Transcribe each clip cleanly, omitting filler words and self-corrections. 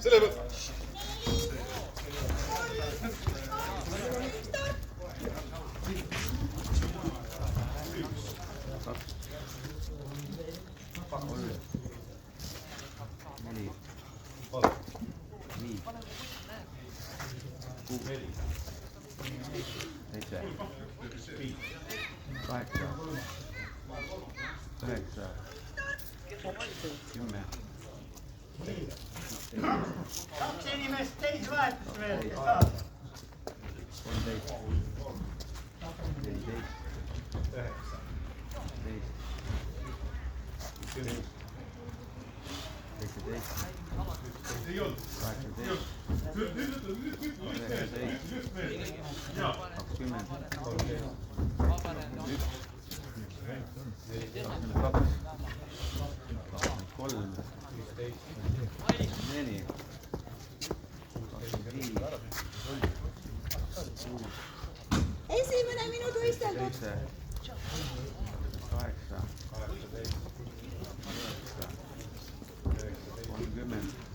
Selle peal. Kaks inimest teis vahetus veel. 18. Esimene minut võisteldud. 30.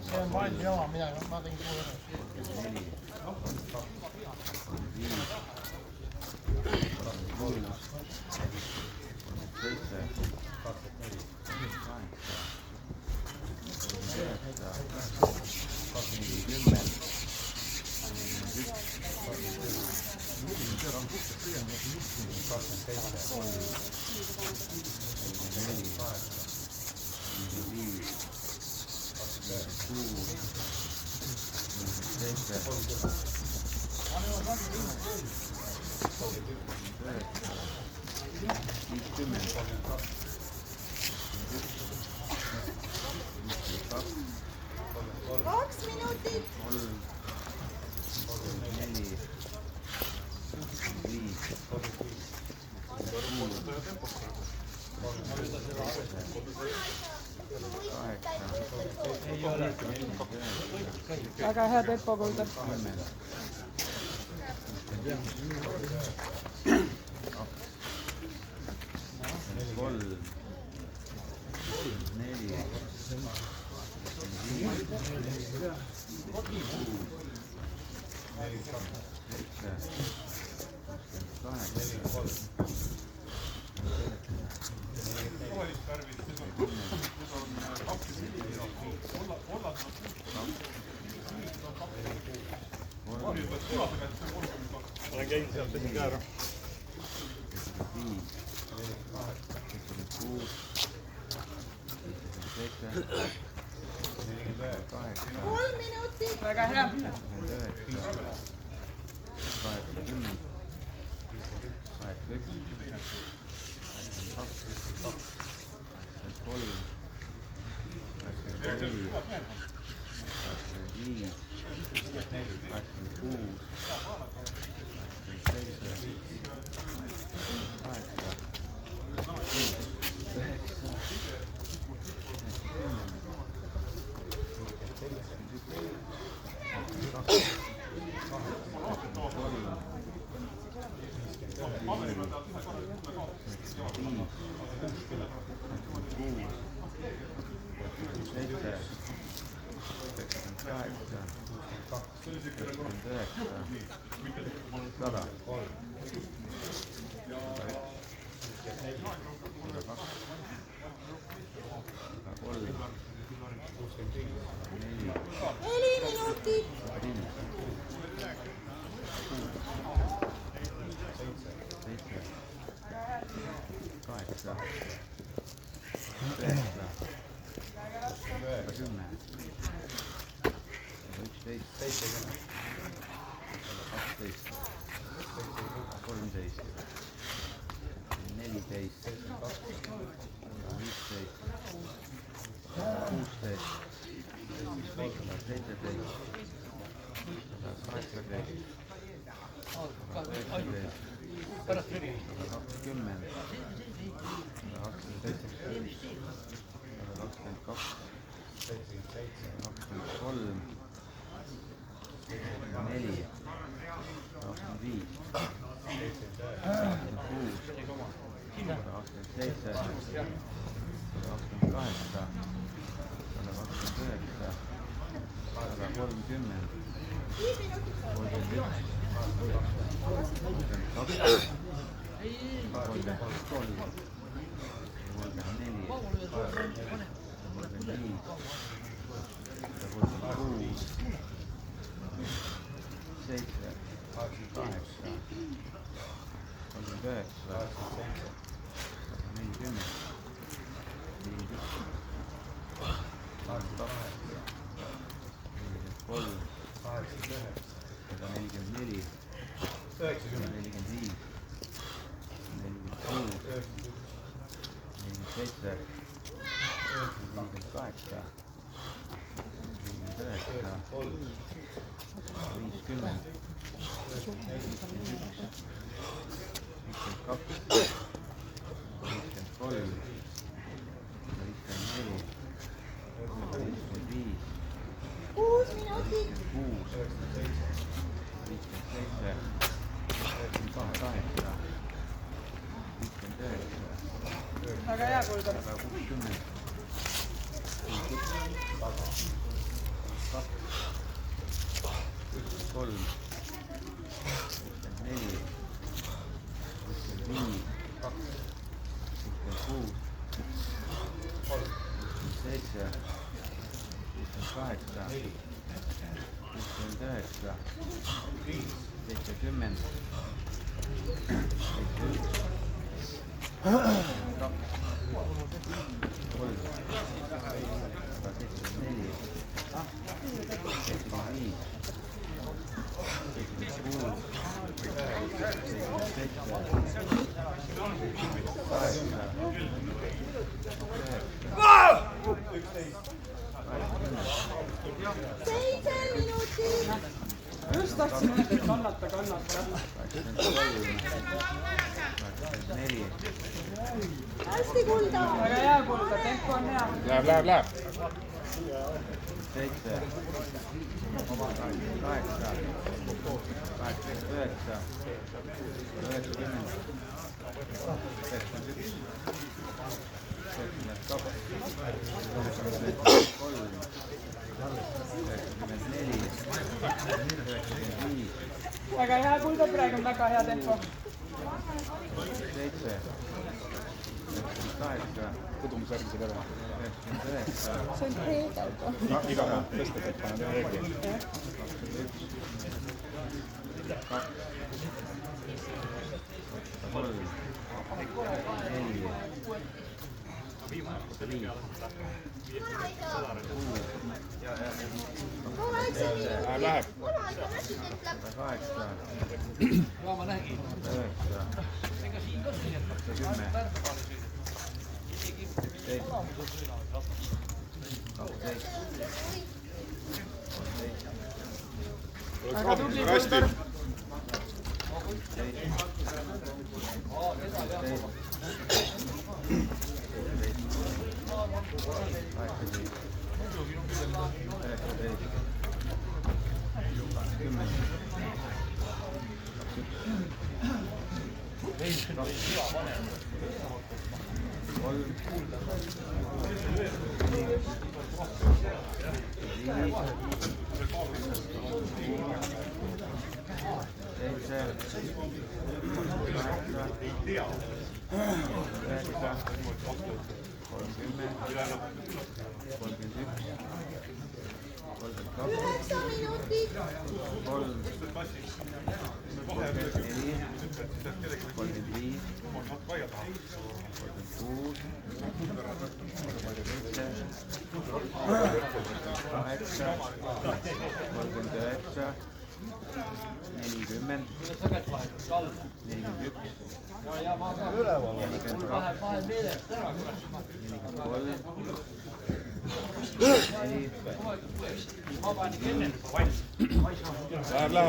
See on valmis jama, midagi, ma tegin kuule. 2 minutit. 4. Väga hea tempo kuulda. Olen käinud sealt tõsi ka ära. 3 minutit. Väga hea. 4 minutit. 125, 126, 127, 5 minutit. Väga hea kuulda. 7 minutit. Just tahtsin öelda, et kannata. Hästi kulda. Väga hea kuulda, tempo on hea. Läheb. 7, 8, 89, 90, 91, Väga hea kuulda, praegu on väga hea tempo. 7, 98, Kudumus järgmisel järel. 99, See on reedel. Iga päev tõstad, et paned reegli. 2, 3, 4, 5, Läheb. 8, Väga tubli Hästi. kuulda. 9 minutit.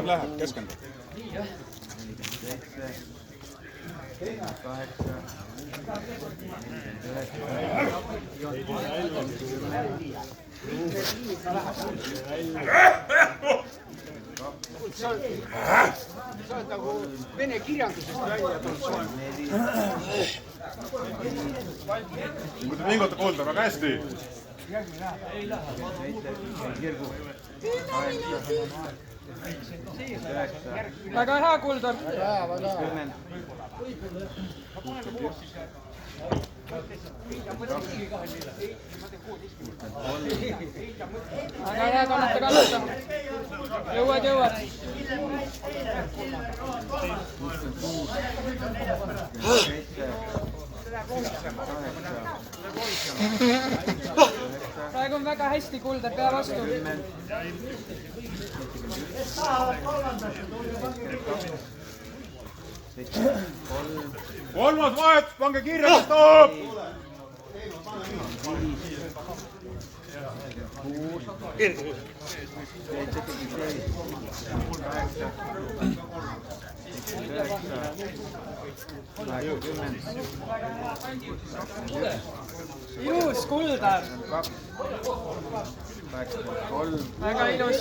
Läheb, keskendu. sa oled nagu vene kirjandusest välja tulnud. Vinguta kuulda väga hästi. 10 minutit. väga hea, Kuldar. väga hea, kannata. jõuad. praegu on väga hästi, Kuldar, pea vastu. Kolmas vahetus, pange kiirelt, stopp! ilus, Kuldar. väga ilus.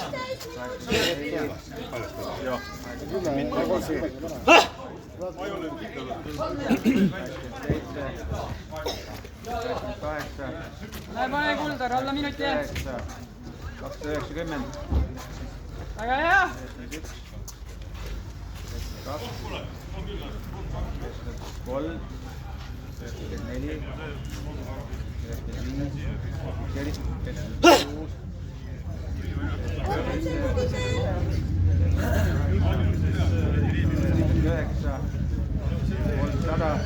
pane, Kuldar, alla minuti jäänud. 290. väga hea. 3, 4, 5, 6, 9, 300.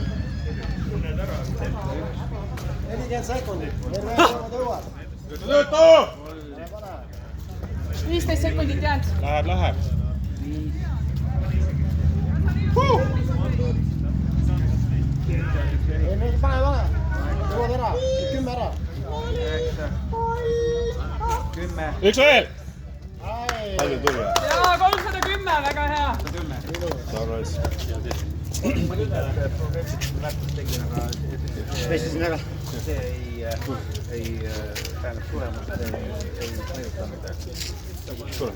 40 sekundit. 15 sekundit jäänud. Läheb. Ei, nüüd pane. Jõuad ära. 10 ära. 10. Üks veel! Ai. Palju tuli? jaa, 310, väga hea. Sarves. Vestisin ära. See ei tähendab tulemust, ei mõjuta midagi. Tule.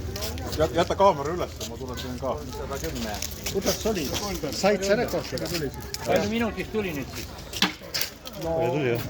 Jäta kaamera üles, ma tulen siin ka. 110. Kuidas sa olid? Said sa rekordi? Palju minutist tuli nüüd siis? Tuli jah.